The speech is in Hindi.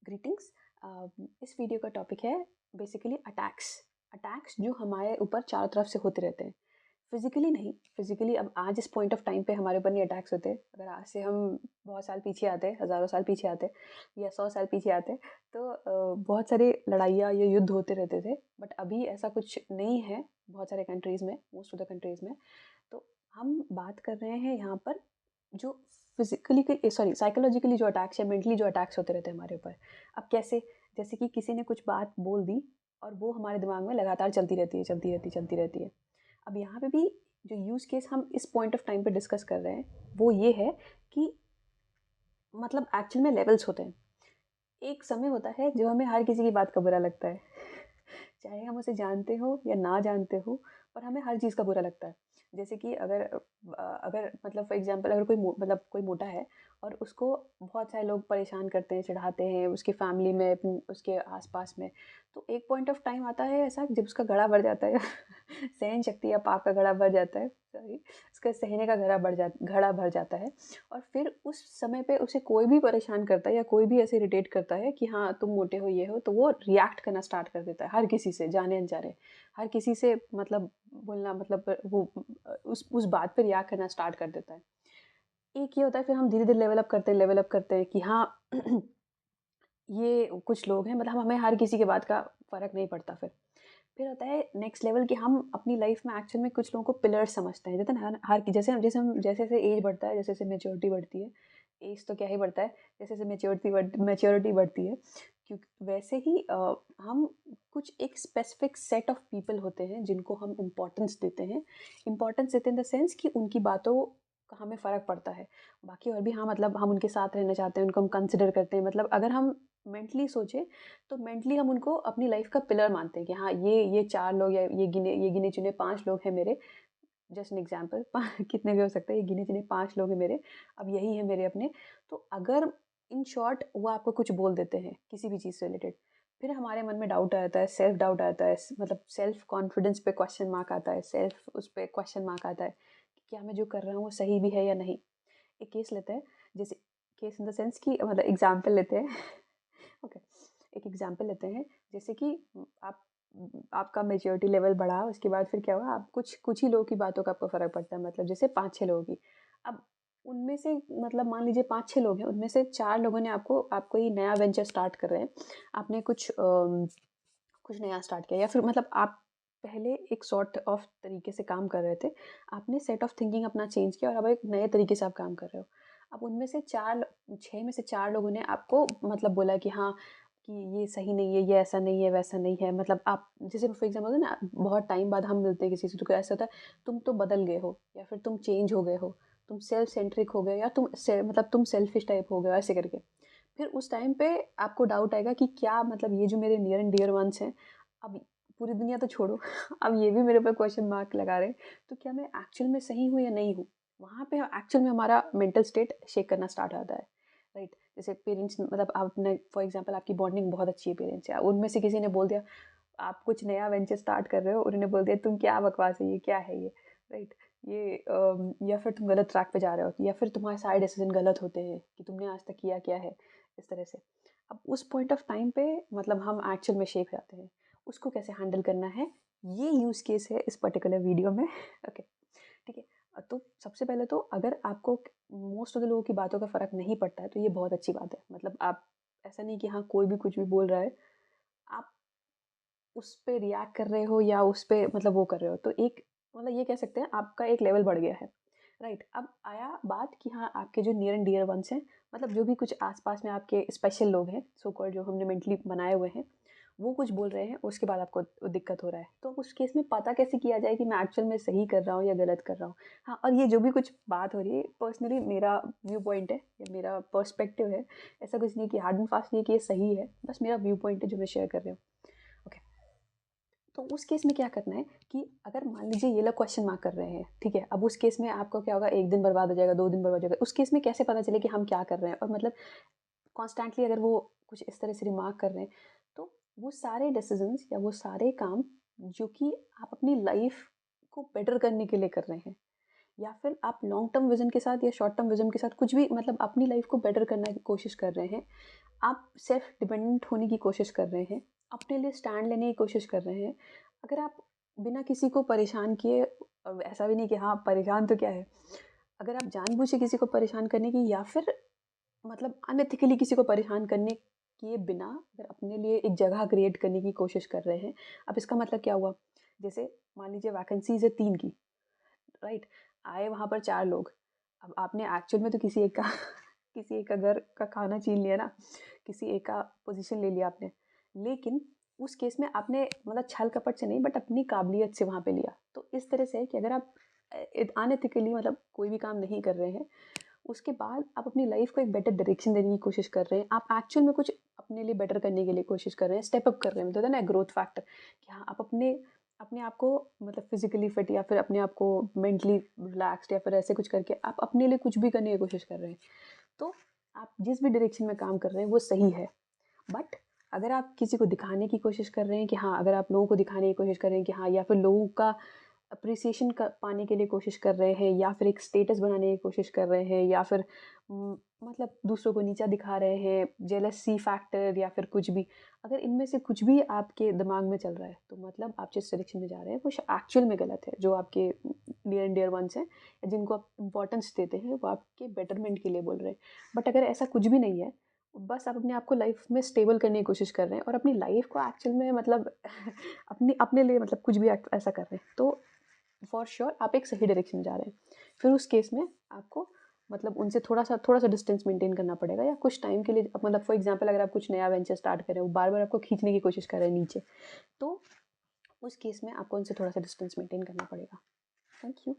ग्रीटिंग्स। इस वीडियो का टॉपिक है बेसिकली अटैक्स जो हमारे ऊपर चारों तरफ से होते रहते हैं। फिजिकली नहीं, फिजिकली अब आज इस पॉइंट ऑफ टाइम पे हमारे ऊपर नहीं अटैक्स होते। अगर आज से हम बहुत साल पीछे आते, हज़ारों साल पीछे आते या 100 साल पीछे आते, तो बहुत सारी लड़ाइयाँ या युद्ध होते रहते थे। बट अभी ऐसा कुछ नहीं है बहुत सारे कंट्रीज़ में, मोस्ट ऑफ द कंट्रीज़ में। तो हम बात कर रहे हैं यहाँ पर जो फिजिकली सॉरी साइकोलॉजिकली जो अटैक्स या मेंटली जो अटैक्स होते रहते हैं हमारे ऊपर। अब कैसे? जैसे कि किसी ने कुछ बात बोल दी और वो हमारे दिमाग में लगातार चलती रहती है। अब यहाँ पे भी जो यूज़ केस हम इस पॉइंट ऑफ टाइम पे डिस्कस कर रहे हैं वो ये है कि मतलब एक्चुअल में लेवल्स होते हैं। एक समय होता है जो हमें हर किसी की बात का बुरा लगता है, चाहे हम उसे जानते हो या ना जानते हो, पर हमें हर चीज़ का बुरा लगता है। जैसे कि अगर मतलब फॉर एग्जांपल अगर मतलब कोई मोटा है और उसको बहुत सारे लोग परेशान करते हैं, चिढ़ाते हैं, उसकी फैमिली में, उसके आस-पास में, तो एक पॉइंट ऑफ टाइम आता है ऐसा जब उसका घड़ा भर जाता है सहन शक्ति या पाप का घड़ा भर जाता है, सॉरी, उसका सहने का घड़ा भर जाता है। और फिर उस समय पे उसे कोई भी परेशान करता है या कोई भी ऐसे इरिटेट करता है कि हाँ तुम मोटे हो, ये हो, तो वो रिएक्ट करना स्टार्ट कर देता है हर किसी से, जाने अनजाने, हर किसी से मतलब बोलना, मतलब वो उस बात पे रिएक्ट करना स्टार्ट कर देता है। एक ये होता है, फिर हम धीरे धीरे लेवल अप करते हैं कि हाँ ये कुछ लोग हैं, मतलब हमें हर किसी की बात का फर्क नहीं पड़ता। फिर होता है नेक्स्ट लेवल कि हम अपनी लाइफ में एक्चुअल में कुछ लोगों को पिलर्स समझते हैं। जैसे हर हर जैसे जैसे एज बढ़ता है, जैसे जैसे मेच्योरिटी बढ़ती है, एज तो क्या ही बढ़ता है, जैसे जैसे मेच्योरिटी बढ़ती है, क्योंकि वैसे ही हम कुछ एक स्पेसिफिक सेट ऑफ पीपल होते हैं जिनको हम इम्पोर्टेंस देते हैं इन द सेंस कि उनकी बातों का हमें फ़र्क पड़ता है। बाकी और भी, हाँ, मतलब हम उनके साथ रहना चाहते हैं, उनको हम कंसिडर करते हैं। मतलब अगर हम मेंटली सोचें तो मेंटली हम उनको अपनी लाइफ का पिलर मानते हैं कि हाँ ये 4 लोग या ये गिने चुने 5 लोग हैं मेरे। जस्ट एन एग्जांपल कितने भी हो सकते हैं, ये गिने चुने 5 लोग हैं मेरे, अब यही है मेरे अपने। तो अगर इन शॉर्ट वो आपको कुछ बोल देते हैं किसी भी चीज़ से रिलेटेड, फिर हमारे मन में डाउट आता है, सेल्फ डाउट आता है, मतलब सेल्फ कॉन्फिडेंस पे क्वेश्चन मार्क आता है, सेल्फ उस पे क्वेश्चन मार्क आता है कि क्या मैं जो कर रहा हूँ वो सही भी है या नहीं। एक केस लेते हैं, जैसे केस इन द सेंस कि मतलब एग्जाम्पल लेते हैं ओके, एक एग्जाम्पल लेते हैं, जैसे कि आप आपका मेच्योरिटी लेवल बढ़ा, उसके बाद फिर क्या हुआ, आप कुछ कुछ ही लोगों की बातों का आपको फ़र्क पड़ता है, मतलब जैसे 5-6 लोगों की। अब उनमें से, मतलब मान लीजिए 5-6 लोग हैं, उनमें से 4 लोगों ने आपको ये नया वेंचर स्टार्ट कर रहे हैं, आपने कुछ नया स्टार्ट किया, या फिर मतलब आप पहले एक सॉर्ट ऑफ तरीके से काम कर रहे थे, आपने सेट ऑफ थिंकिंग अपना चेंज किया और अब एक नए तरीके से आप काम कर रहे हो। अब उनमें से 6 में से 4 लोगों ने आपको मतलब बोला कि हाँ, कि ये सही नहीं है, ये ऐसा नहीं है, वैसा नहीं है। मतलब आप जैसे फॉर एग्जाम्पल ना, बहुत टाइम बाद हम मिलते हैं किसी से, तो ऐसा होता है, तुम तो बदल गए हो, या फिर तुम चेंज हो गए हो, तुम सेल्फ सेंट्रिक हो गए, या मतलब तुम सेल्फिश टाइप हो गए, ऐसे करके। फिर उस टाइम पे आपको डाउट आएगा कि क्या मतलब ये जो मेरे नियर एंड डियर वंस हैं, अब पूरी दुनिया तो छोड़ो अब ये भी मेरे ऊपर क्वेश्चन मार्क लगा रहे हैं, तो क्या मैं एक्चुअल में सही हूँ या नहीं हूँ? वहाँ पे एक्चुअल में हमारा मेंटल स्टेट शेक करना स्टार्ट होता है, राइट? जैसे पेरेंट्स, मतलब आपने फॉर एग्जांपल आपकी बॉन्डिंग बहुत अच्छी है पेरेंट्स से, उनमें से किसी ने बोल दिया, आप कुछ नया वेंचर स्टार्ट कर रहे हो, उन्होंने बोल दिया तुम क्या बकवास है, ये क्या है ये, राइट? ये या फिर तुम गलत ट्रैक पे जा रहे हो, या फिर तुम्हारे सारे डिसीजन गलत होते हैं कि तुमने आज तक किया क्या है, इस तरह से। अब उस पॉइंट ऑफ टाइम पे मतलब हम एक्चुअल में शेक जाते हैं। उसको कैसे हैंडल करना है, ये यूज़ केस है इस पर्टिकुलर वीडियो में ओके, ठीक है। तो सबसे पहले तो अगर आपको मोस्ट ऑफ द लोगों की बातों का फ़र्क नहीं पड़ता है तो ये बहुत अच्छी बात है। मतलब आप, ऐसा नहीं कि हाँ कोई भी कुछ भी बोल रहा है, आप उस पे रिएक्ट कर रहे हो या उस पे मतलब वो कर रहे हो, तो एक मतलब ये कह सकते हैं आपका एक लेवल बढ़ गया है, राइट? अब आया बात कि हाँ आपके जो नियर एंड डियर वंस हैं, मतलब जो भी कुछ आसपास में आपके स्पेशल लोग हैं, सो कॉल्ड, जो हमने मेंटली बनाए हुए हैं, वो कुछ बोल रहे हैं, उसके बाद आपको दिक्कत हो रहा है, तो उस केस में पता कैसे किया जाए कि मैं एक्चुअल में सही कर रहा हूँ या गलत कर रहा हूँ? हाँ, और ये जो भी कुछ बात हो रही है, पर्सनली मेरा व्यू पॉइंट है या मेरा पर्सपेक्टिव है, ऐसा कुछ नहीं कि हार्ड एंड फास्ट नहीं कि ये सही है, बस मेरा व्यू पॉइंट है जो मैं शेयर कर रही हूँ। ओके, तो उस केस में क्या करना है कि अगर मान लीजिए ये लोग क्वेश्चन मार्क कर रहे हैं, ठीक है, अब उस केस में आपको क्या होगा, 1 दिन बर्बाद हो जाएगा, 2 दिन बर्बाद हो जाएगा। उस केस में कैसे पता चले कि हम क्या कर रहे हैं? और मतलब कॉन्स्टेंटली अगर वो कुछ इस तरह से रिमार्क कर रहे हैं, तो वो सारे डिसीजंस या वो सारे काम जो कि आप अपनी लाइफ को बेटर करने के लिए कर रहे हैं, या फिर आप लॉन्ग टर्म विज़न के साथ या शॉर्ट टर्म विज़न के साथ कुछ भी मतलब अपनी लाइफ को बेटर करने की कोशिश कर रहे हैं, आप सेल्फ डिपेंडेंट होने की कोशिश कर रहे हैं, अपने लिए स्टैंड लेने की कोशिश कर रहे हैं। अगर आप बिना किसी को परेशान किए, ऐसा भी नहीं कि हाँ परेशान तो क्या है, अगर आप जानबूझ के किसी को परेशान करने की या फिर मतलब अनएथिकली किसी को परेशान करने किए बिना अगर अपने लिए एक जगह क्रिएट करने की कोशिश कर रहे हैं, अब इसका मतलब क्या हुआ? जैसे मान लीजिए वैकेंसीज है 3 की, राइट? आए वहाँ पर 4 लोग। अब आपने एक्चुअल में तो किसी एक का किसी एक का घर का खाना छीन लिया ना, किसी एक का पोज़ीशन ले लिया आपने। लेकिन उस केस में आपने मतलब छल-कपट से नहीं बट अपनी काबिलियत से वहाँ पे लिया। तो इस तरह से है कि अगर आप अनएथिकली मतलब कोई भी काम नहीं कर रहे हैं, उसके बाद आप अपनी लाइफ को एक बेटर डायरेक्शन देने की कोशिश कर रहे हैं, आप एक्चुअल में कुछ अपने लिए बेटर करने के लिए कोशिश कर रहे हैं, स्टेप अप कर रहे हैं, मतलब होता है ना ग्रोथ फैक्टर कि हाँ आप अपने अपने आप को मतलब फिजिकली फिट या फिर अपने आप को मेंटली रिलैक्स्ड या फिर ऐसे कुछ करके आप अपने लिए कुछ भी करने की कोशिश कर रहे हैं। तो आप जिस भी डायरेक्शन में काम कर रहे हैं वो सही है, बट अगर आप किसी को दिखाने की कोशिश कर रहे हैं कि हाँ, अगर आप लोगों को दिखाने की कोशिश कर रहे हैं कि हाँ, या फिर लोगों का अप्रिसिएशन पाने के लिए कोशिश कर रहे हैं या फिर एक स्टेटस बनाने की कोशिश कर रहे हैं या फिर मतलब दूसरों को नीचा दिखा रहे हैं, जेलसी फैक्टर या फिर कुछ भी, अगर इनमें से कुछ भी आपके दिमाग में चल रहा है तो मतलब आप जिस डायरेक्शन में जा रहे हैं वो एक्चुअल में गलत है। जो आपके नियर एंड डियर वंस हैं या जिनको आप इम्पोर्टेंस देते हैं वो आपके बेटरमेंट के लिए बोल रहे हैं। बट अगर ऐसा कुछ भी नहीं है, बस आप अपने आप को लाइफ में स्टेबल करने की कोशिश कर रहे हैं और अपनी लाइफ को एक्चुअल में मतलब अपनी अपने लिए मतलब कुछ भी ऐसा कर रहे हैं, तो फॉर श्योर आप एक सही डायरेक्शन में जा रहे हैं। फिर उस केस में आपको मतलब उनसे थोड़ा सा डिस्टेंस मेंटेन करना पड़ेगा या कुछ टाइम के लिए, मतलब फॉर एग्जांपल अगर आप कुछ नया वेंचर स्टार्ट कर रहे हो, बार बार आपको खींचने की कोशिश कर रहे हैं नीचे, तो उस केस में आपको उनसे थोड़ा सा डिस्टेंस मेंटेन करना पड़ेगा। Thank you.